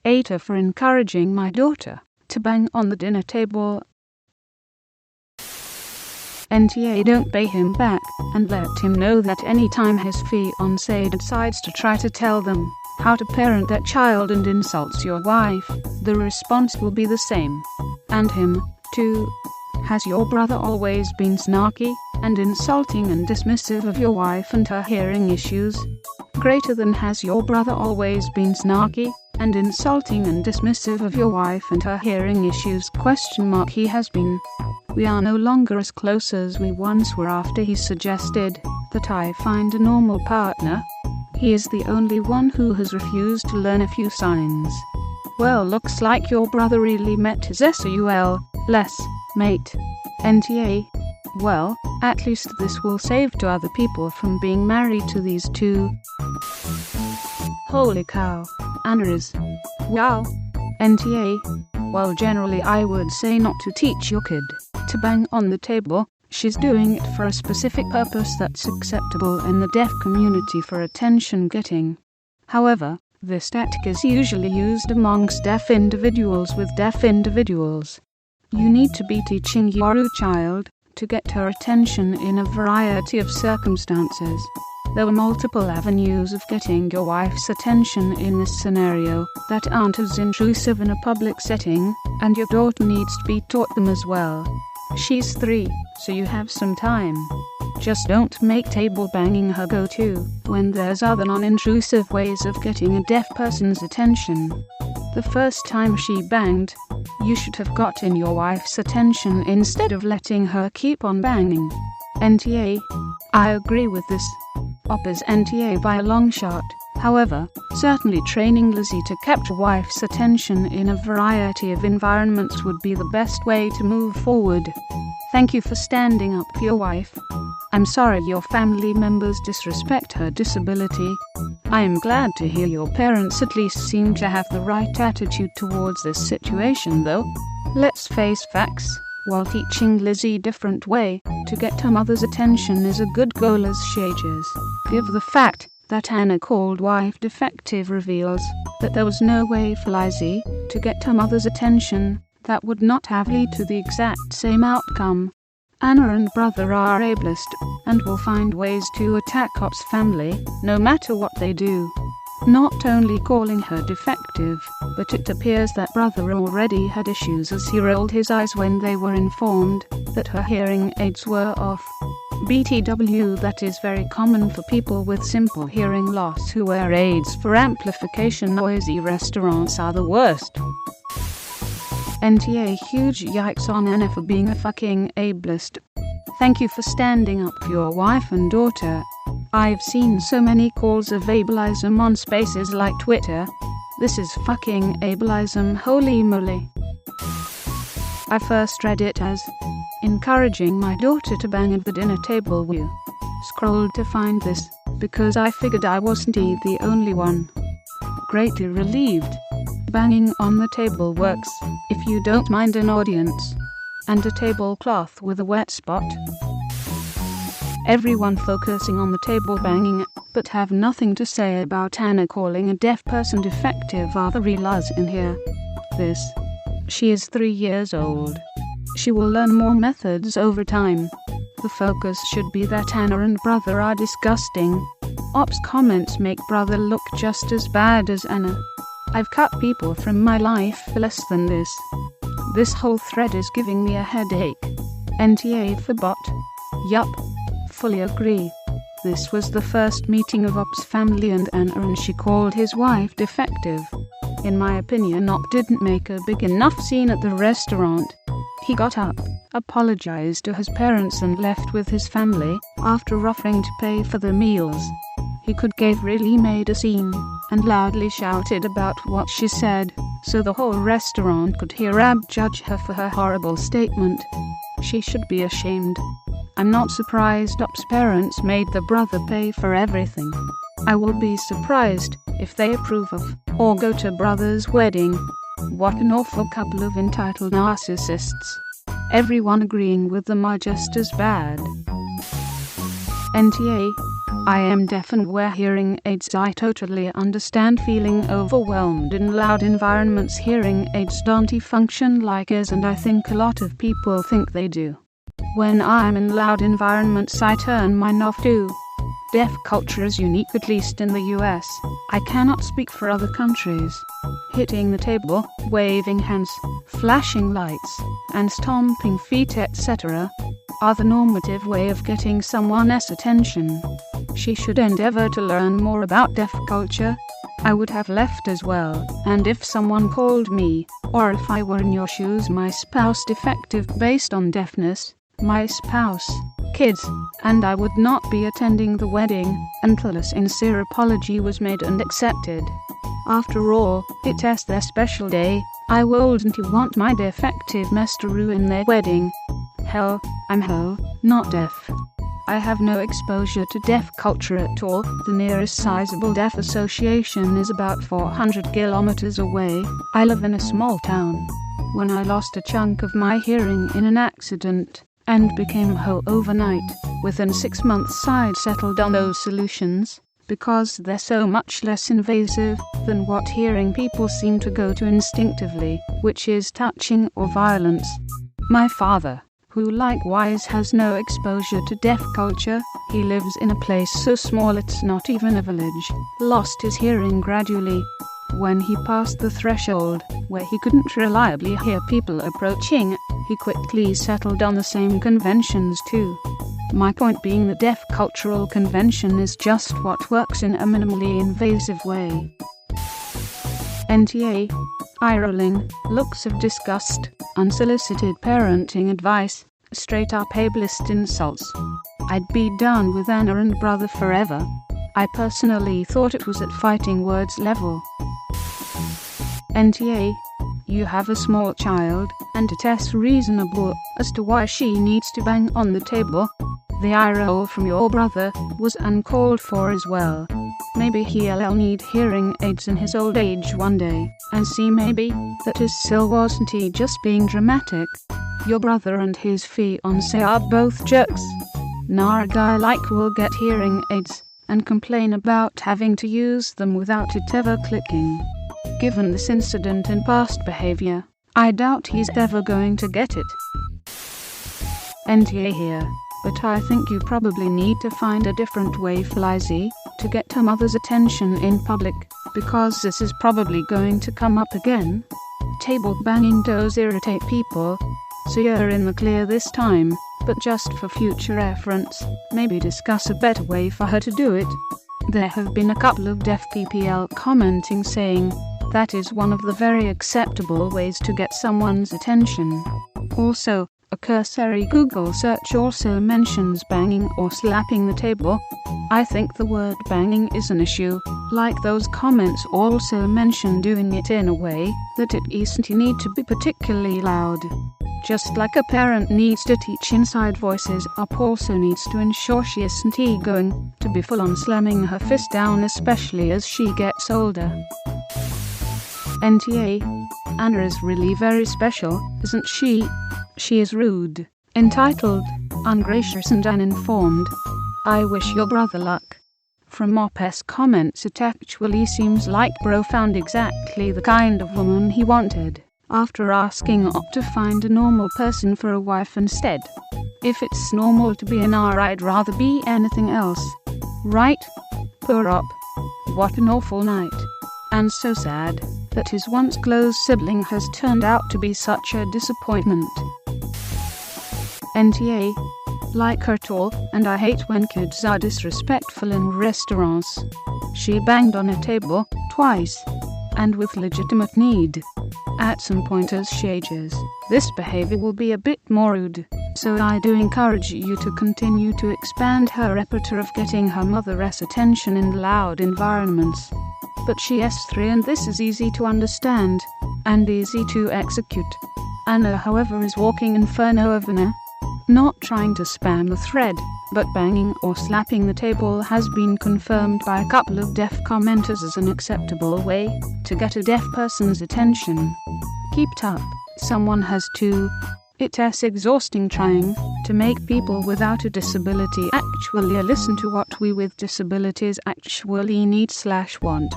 AITA for encouraging my daughter to bang on the dinner table. NTA don't pay him back and let him know that any time his fiancé decides to try to tell them how to parent their child and insults your wife, the response will be the same. And him, too. Has your brother always been snarky and insulting and dismissive of your wife and her hearing issues? Greater than has your brother always been snarky and insulting and dismissive of your wife and her hearing issues? He has been. We are no longer as close as we once were after he suggested that I find a normal partner. He is the only one who has refused to learn a few signs. Well, looks like your brother really met his SOUL mate. NTA. Well, at least this will save to other people from being married to these two. Holy cow, Anna is. Wow. NTA. Well, generally I would say not to teach your kid to bang on the table. She's doing it for a specific purpose that's acceptable in the deaf community for attention getting. However, this tactic is usually used amongst deaf individuals with deaf individuals. You need to be teaching your child to get her attention in a variety of circumstances. There are multiple avenues of getting your wife's attention in this scenario that aren't as intrusive in a public setting, and your daughter needs to be taught them as well. She's 3, so you have some time. Just don't make table banging her go-to when there's other non-intrusive ways of getting a deaf person's attention. The first time she banged, you should have gotten your wife's attention instead of letting her keep on banging. NTA. I agree with this. Is NTA by a long shot. However, certainly training Lizzie to capture wife's attention in a variety of environments would be the best way to move forward. Thank you for standing up for your wife. I'm sorry your family members disrespect her disability. I am glad to hear your parents at least seem to have the right attitude towards this situation though. Let's face facts. While teaching Lizzie different way to get her mother's attention is a good goal as she ages, give the fact that Anna called wife defective reveals that there was no way for Lizzie to get her mother's attention that would not have led to the exact same outcome. Anna and brother are ableist and will find ways to attack Op's family no matter what they do. Not only calling her defective, but it appears that brother already had issues as he rolled his eyes when they were informed that her hearing aids were off. BTW, that is very common for people with simple hearing loss who wear aids for amplification. Noisy restaurants are the worst. NTA. Huge yikes on Anna for being a fucking ableist. Thank you for standing up for your wife and daughter. I've seen so many calls of ableism on spaces like Twitter. This is fucking ableism, holy moly. I first read it as encouraging my daughter to bang at the dinner table. We scrolled to find this because I figured I wasn't the only one. Greatly relieved. Banging on the table works if you don't mind an audience and a tablecloth with a wet spot. Everyone focusing on the table banging, but have nothing to say about Anna calling a deaf person defective are the real-us in here. She is 3 years old. She will learn more methods over time. The focus should be that Anna and brother are disgusting. Op's comments make brother look just as bad as Anna. I've cut people from my life for less than this. This whole thread is giving me a headache. NTA for bot. Yup. Fully agree. This was the first meeting of Op's family and Anna, and she called his wife defective. In my opinion, Op didn't make a big enough scene at the restaurant. He got up, apologized to his parents and left with his family after offering to pay for the meals. He could have really made a scene and loudly shouted about what she said, so the whole restaurant could hear Ab judge her for her horrible statement. She should be ashamed. I'm not surprised Op's parents made the brother pay for everything. I will be surprised if they approve of or go to brother's wedding. What an awful couple of entitled narcissists. Everyone agreeing with them are just as bad. NTA. I am deaf and wear hearing aids. I totally understand feeling overwhelmed in loud environments. Hearing aids don't function like ears, and I think a lot of people think they do. When I'm in loud environments, I turn mine off too. Deaf culture is unique, at least in the US. I cannot speak for other countries. Hitting the table, waving hands, flashing lights, and stomping feet, etc., are the normative way of getting someone's attention. She should endeavor to learn more about deaf culture. I would have left as well, and if someone called me, or if I were in your shoes, my spouse defective based on deafness, my spouse, kids, and I would not be attending the wedding until a sincere apology was made and accepted. After all, it's their special day. I wouldn't want my defective mess to ruin their wedding. Hell, I'm not deaf. I have no exposure to deaf culture at all. The nearest sizable deaf association is about 400 kilometers away. I live in a small town. When I lost a chunk of my hearing in an accident and became whole overnight, within 6 months I'd settled on those solutions, because they're so much less invasive than what hearing people seem to go to instinctively, which is touching or violence. My father, who likewise has no exposure to deaf culture, he lives in a place so small it's not even a village, lost his hearing gradually. When he passed the threshold, where he couldn't reliably hear people approaching, he quickly settled on the same conventions too. My point being, the deaf cultural convention is just what works in a minimally invasive way. NTA. Eye-rolling, looks of disgust, unsolicited parenting advice, straight-up ableist insults. I'd be done with Anna and Brother forever. I personally thought it was at fighting words level. NTA. You have a small child, and it's reasonable as to why she needs to bang on the table. The eye roll from your brother was uncalled for as well. Maybe he'll need hearing aids in his old age one day, and see maybe that his still wasn't he just being dramatic. Your brother and his fiancée are both jerks. Nah, a guy like will get hearing aids and complain about having to use them without it ever clicking. Given this incident and past behavior, I doubt he's ever going to get it. NTA here. But I think you probably need to find a different way for Lizzie to get her mother's attention in public, because this is probably going to come up again. Table banging does irritate people, so you're in the clear this time, but just for future reference, maybe discuss a better way for her to do it. There have been a couple of deaf PPL commenting saying that is one of the very acceptable ways to get someone's attention. Also, a cursory Google search also mentions banging or slapping the table. I think the word banging is an issue, like those comments also mention doing it in a way that it isn't need to be particularly loud. Just like a parent needs to teach inside voices up, also needs to ensure she isn't going to be full on slamming her fist down, especially as she gets older. NTA. Anna is really very special, isn't she? She is rude, entitled, ungracious and uninformed. I wish your brother luck. From Mop's comments, it actually seems like bro found exactly the kind of woman he wanted, after asking Op to find a normal person for a wife instead. If it's normal to be an R, I'd rather be anything else. Right? Poor Op. What an awful night. And so sad that his once close sibling has turned out to be such a disappointment. NTA. Like her tall, and I hate when kids are disrespectful in restaurants. She banged on a table twice, and with legitimate need. At some point as she ages, this behavior will be a bit more rude, so I do encourage you to continue to expand her repertoire of getting her mother's attention in loud environments. But she is 3 and this is easy to understand, and easy to execute. Anna, however, is walking inferno of Anna. Not trying to spam the thread, but banging or slapping the table has been confirmed by a couple of deaf commenters as an acceptable way to get a deaf person's attention. Keep it up, someone has to. It's exhausting trying to make people without a disability actually listen to what we with disabilities actually need/want.